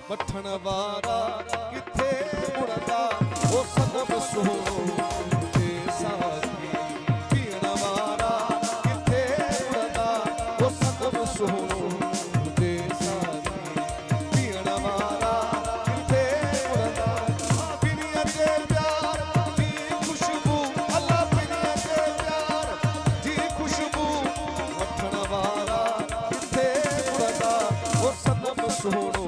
वठण वारा किथे मुड़दा ओ सनम सोनो ते साथी पीण वारा किथे मुड़दा ओ सनम सोनो ते साथी पीण वारा किथे मुड़दा पिनिया दे प्यार दी खुशबू अल्लाह पिनिया दे प्यार दी खुशबू वठण वारा किथे मुड़दा ओ सनम सोनो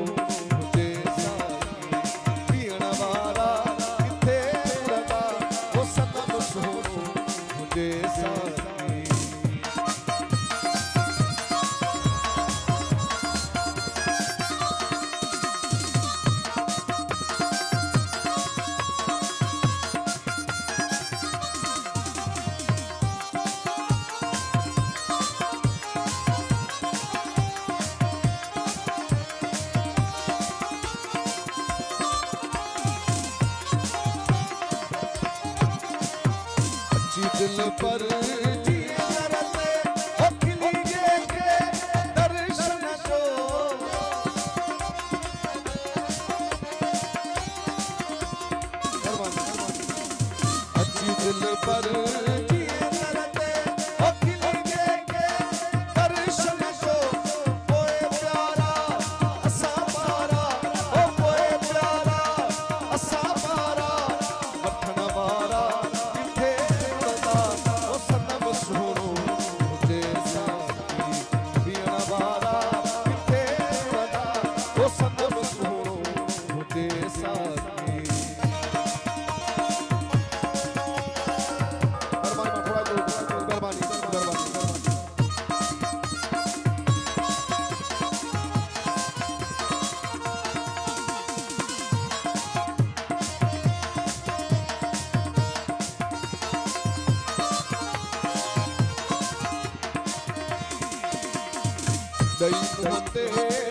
दिल पर दर्शन दो अच्छी दिल पर दर्शन दो कोई प्यारा असा पारा ओ कोई प्यारा असा पारा वठण वारा दई होते